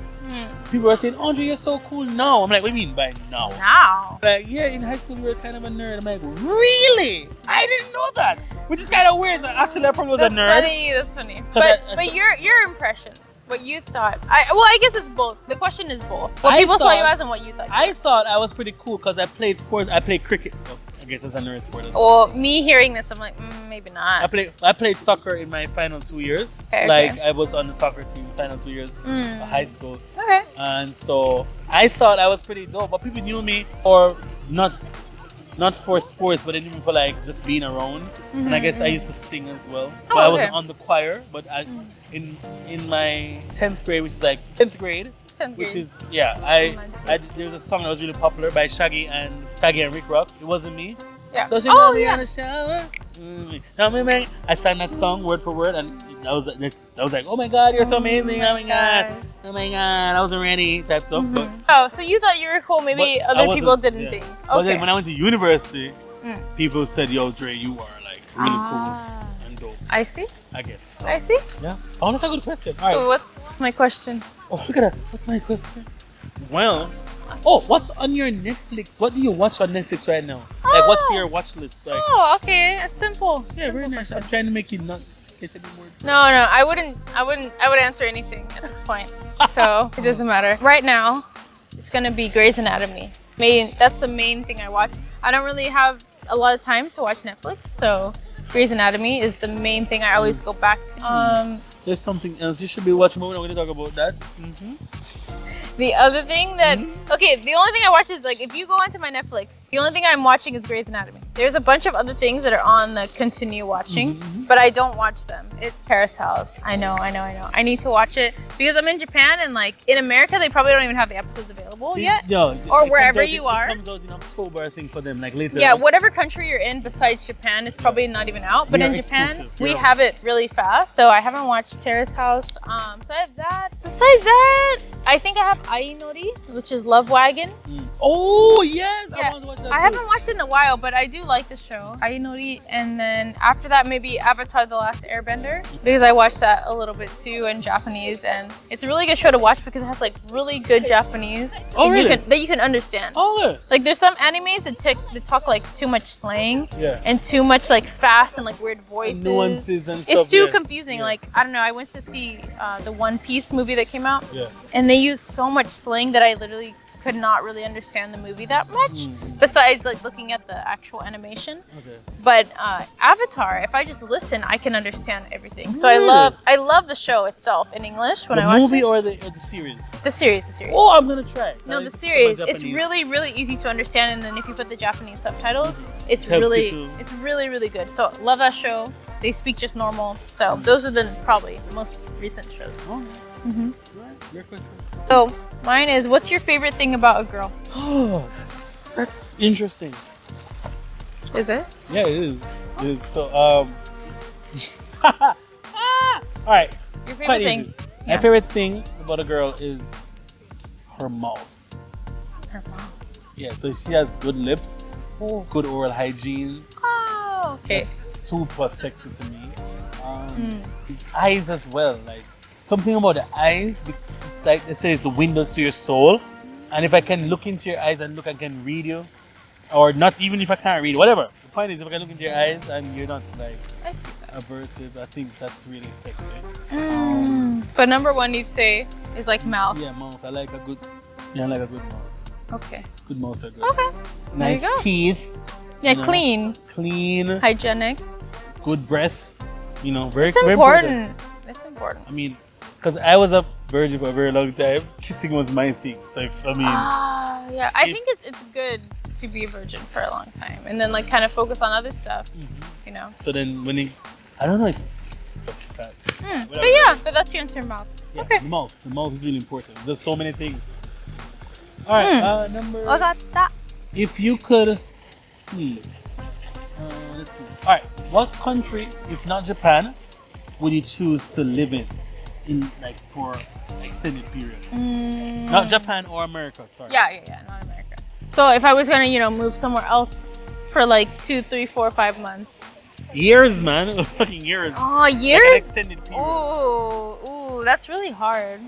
people were saying, "Andre, you're so cool now." I'm like, "What do you mean by now?" Now. Like, yeah, in high school you were kind of a nerd. I'm like, really? I didn't know that. Which is kind of weird. So actually, I probably was That's a nerd. funny. That's funny. 'Cause But your impression, what you thought. I guess it's both. The question is both. What I people saw you thought- as and what you thought. I thought I was pretty cool because I played sports. I played cricket. Oh, I guess that's a nerd sport. as well. Well, me hearing this, I'm like, maybe not. I played soccer in my final 2 years. Okay, Like okay. I was on the soccer team final 2 years of high school, Okay. and so I thought I was pretty dope. But people knew me for not for sports, but they knew me for like just being around. And I guess I used to sing as well. But I wasn't okay. on the choir. But in my 10th grade, which is like 10th grade. 10th Which grade. is there was a song that was really popular by Shaggy and Rick Rock. It wasn't me. Yeah. So she Oh, got me yeah. in the shower. Now me, I sang that song word for word, and I was like, oh my god, you're so amazing. Oh my god, oh my god, I wasn't ready type stuff. But, Oh, so you thought you were cool. Maybe but I other wasn't, people didn't yeah. think. But Okay. then when I went to university, people said, yo, Dre, you are like really Ah. cool and dope. I see. I guess. So, I see. yeah. Oh, that's a good question. All right. So what's my question? Oh, look at that. What's my question? Well, what's on your Netflix? What do you watch on Netflix right now? Like, what's your watch list? Like, Oh, okay. It's simple. yeah, very nice. I'm trying to make you not get any more. No, I would answer anything at this point. So it doesn't matter. Right now, it's gonna be Grey's Anatomy. That's the main thing I watch. I don't really have a lot of time to watch Netflix, so Grey's Anatomy is the main thing I always go back to. There's something else you should be watching, but we're not going to talk about that. The other thing that okay, the only thing I watch is like if you go onto my Netflix, the only thing I'm watching is Grey's Anatomy. There's a bunch of other things that are on the continue watching, but I don't watch them. It's Terrace House. I know. I need to watch it because I'm in Japan and like in America they probably don't even have the episodes available yet. No, or it wherever comes out, you are. It comes out in October, I think, for them, like later. Yeah, whatever country you're in besides Japan, it's probably not even out. But We in are Japan, exclusive. we Yeah. have it really fast. So I haven't watched Terrace House. So I have that. Besides that, I think I have Ainori, which is Love Wagon. Oh, yes! Yeah, I want to watch that I too. haven't watched it in a while, but I do like the show. Ainori, and then after that, maybe Avatar: The Last Airbender, because I watched that a little bit too in Japanese, and it's a really good show to watch because it has like really good Japanese Oh, that really? that you can understand. Oh, yeah. Like there's some animes that talk like too much slang Yeah. and too much like fast and like weird voices. Nuances and stuff. It's too yeah. confusing. Yeah. Like I don't know. I went to see the One Piece movie that came out, Yeah. and they used so much slang that I literally could not really understand the movie that much. Besides like looking at the actual animation. Okay. But Avatar, if I just listen, I can understand everything. So Really? I love the show itself in English when The I watch movie it. or the series? The series. Oh, I'm going to try it. No, I the speak series. about It's Japanese. really, really easy to understand, and then if you put the Japanese subtitles, it's Helps really, you to- it's really, really good. So love that show. They speak just normal. So those are the probably most recent shows. Oh, Mhm. right. Your question. So mine is, what's your favorite thing about a girl? Oh, that's interesting. Is it? Yeah, it is. It is. So, all right. Your favorite Quite thing? easy. Yeah. My favorite thing about a girl is her mouth. Her mom. Yeah, so she has good lips, good oral hygiene, Oh, okay. super sexy to me. Eyes as well, like something about the eyes. It's like they say it's the windows to your soul, and if I can look into your eyes and look, I can read you, or not even if I can't read, whatever. The point is, if I can look into your eyes and you're not like I see that. aversive, I think that's really sexy. But number one, you'd say, is like mouth. Yeah, mouth. I like a good mouth. Okay. Good mouth are good. Okay. There you Nice go. teeth, Yeah, You know. clean, clean, hygienic. good breath. You know, very, It's very important. It's important. I mean, because I was a virgin for a very long time, kissing was my thing. So Yeah. I if- think it's good to be a virgin for a long time, and then like kind of focus on other stuff. You know. so then when I don't know, it's But yeah, but that's your answer, mouth. yeah, Okay. the mouth is really important. There's so many things. All right, number. Wagata. If you could, let's see. All right, what country, if not Japan, would you choose to live in like for an extended period? Not Japan or America. Sorry. Yeah, not America. So if I was gonna, move somewhere else for like 2, 3, 4, 5 months. Years, man. Fucking years. Oh, Like an years? extended period. Ooh, that's really hard.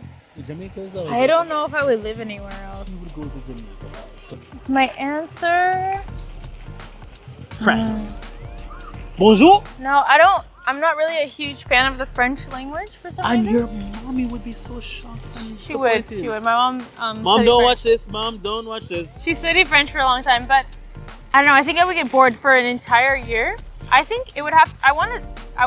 Jamaica is always. I don't know if I would live anywhere else. You would go to Jamaica. My answer? France. Bonjour. No, I'm not really a huge fan of the French language for some And reason. your mommy would be so shocked. And She would. disappointed. My mom. Mom, studied don't French. watch this. Mom, don't watch this. She studied French for a long time, but I don't know. I think I would get bored for an entire year. I think it would have. I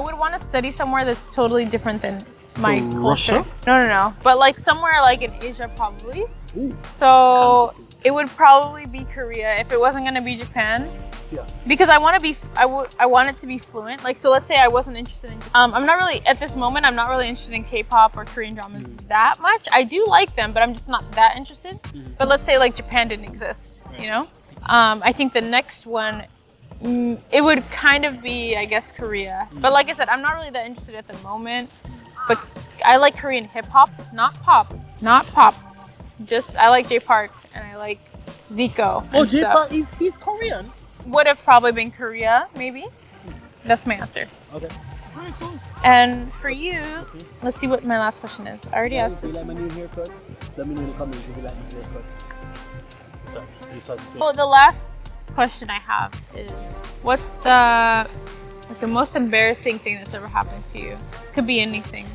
would want to study somewhere that's totally different than my So culture. Russia? No. But like somewhere like in Asia, probably. Ooh. So it would probably be Korea if it wasn't gonna be Japan. Yeah. Because I want to be. I want it to be fluent. Like so, let's say I wasn't interested in. I'm not really at this moment. I'm not really interested in K-pop or Korean dramas that much. I do like them, but I'm just not that interested. But let's say like Japan didn't exist. I think the next one. It would kind of be, I guess, Korea. But like I said, I'm not really that interested at the moment. But I like Korean hip hop, not pop. Just I like J Park and I like Zico. Oh, and stuff. J-Pop, he's Korean. Would have probably been Korea, maybe. That's my answer. Okay. Alright, cool. And for you, let's see what my last question is. I already asked If this you like one. my new haircut, let me know in the comments if you like my haircut. Sorry, you saw the thing. Well, the last question I have is, what's the most embarrassing thing that's ever happened to you? Could be anything.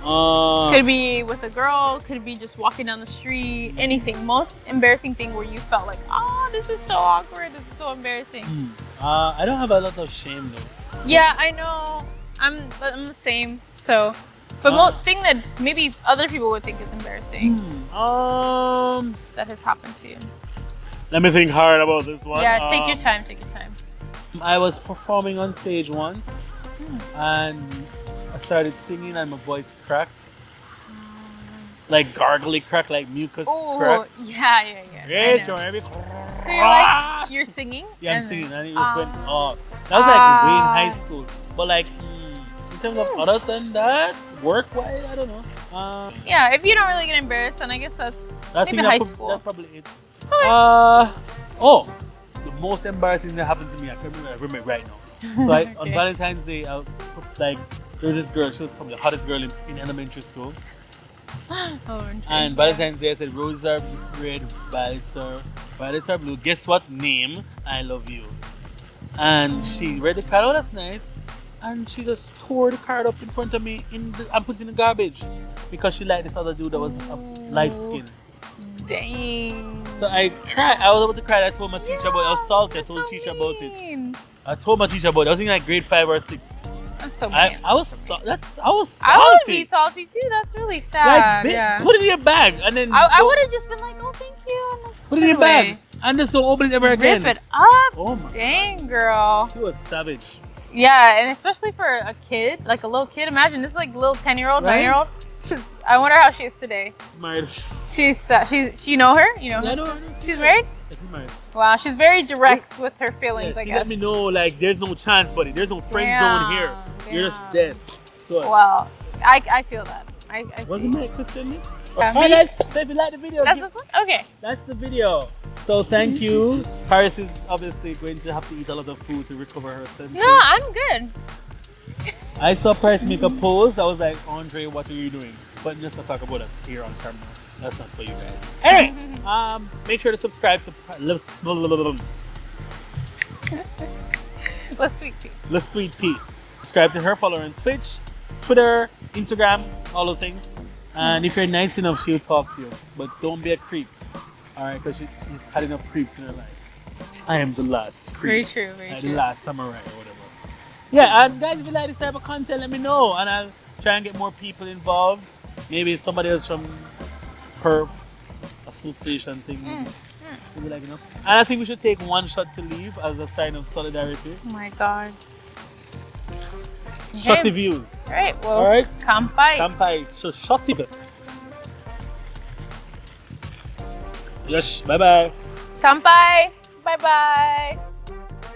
Could be with a girl, could be just walking down the street, anything. Most embarrassing thing where you felt like, oh, this is so awkward, this is so embarrassing. I don't have a lot of shame though. Yeah, I know. I'm the same. So But thing that maybe other people would think is embarrassing that has happened to you. Let me think hard about this one. Yeah, take your time. Take your time. I was performing on stage once, and I started singing, and my voice cracked, like gargly crack, like mucus crack. Oh, yeah. Yes, I know. you're So you're like, you're singing? Yeah, I'm singing, and it just went off. That was like way in high school. But like, in terms of other than that, work-wise, I don't know. Yeah, if you don't really get embarrassed, then I guess that's maybe high school. That's probably it. The most embarrassing that happened to me, I remember right now. So on Valentine's Day, there was this girl, she was probably the hottest girl in elementary school. And Valentine's Day I said roses are red, violets are blue. Guess what? Name, I love you. And she read the card, oh that's nice. And she just tore the card up in front of me and put it in the garbage because she liked this other dude that was light skinned. Dang. So I cried. I was about to cry. I told my teacher about it. I was salty. I told the teacher about it. I told my teacher about it. I was in like grade 5 or 6. That's so mean. I was salty. I would be salty too. That's really sad. Like, put it in your bag and then I would have just been like, oh thank you. Put it in your bag and just don't open it ever again. Rip it up. Oh my Dang, girl. She was savage. Yeah, and especially for a kid, like a little kid. Imagine this is like a little 10-year-old, Right? 9-year-old. I wonder how she is today. Married. You know her? You know her? I know. She's married? She's married. Wow, she's very direct with her feelings, Yeah, I she guess. let me know like there's no chance, buddy. There's no friend zone here. You're just dead. So, well, I feel that. I see. wasn't that Christian? Yeah, Alright guys, so if you like the video, That's this one? Okay. that's the video. So thank you. Paris is obviously going to have to eat a lot of food to recover her senses. No, I'm good. I saw Paris make a pose. I was like, Andre, what are you doing? But just to talk about it here on camera. That's not for you guys. Anyway, make sure to subscribe to Lesweetpea. Subscribe to her, follow her on Twitch, Twitter, Instagram, all those things. And if you're nice enough, she'll talk to you. But don't be a creep. Alright, because she's had enough creeps in her life. I am the last creep. Very true, very true. The last samurai or whatever. Yeah, and guys, if you like this type of content, let me know. And I'll try and get more people involved. Maybe somebody else from her association thing. Maybe like, you know. And I think we should take one shot to leave as a sign of solidarity. Oh my god. Shot the views. Alright, well, Alright. kampai. Kampai. So shot the views. Yes, bye bye. Kampai. Bye bye.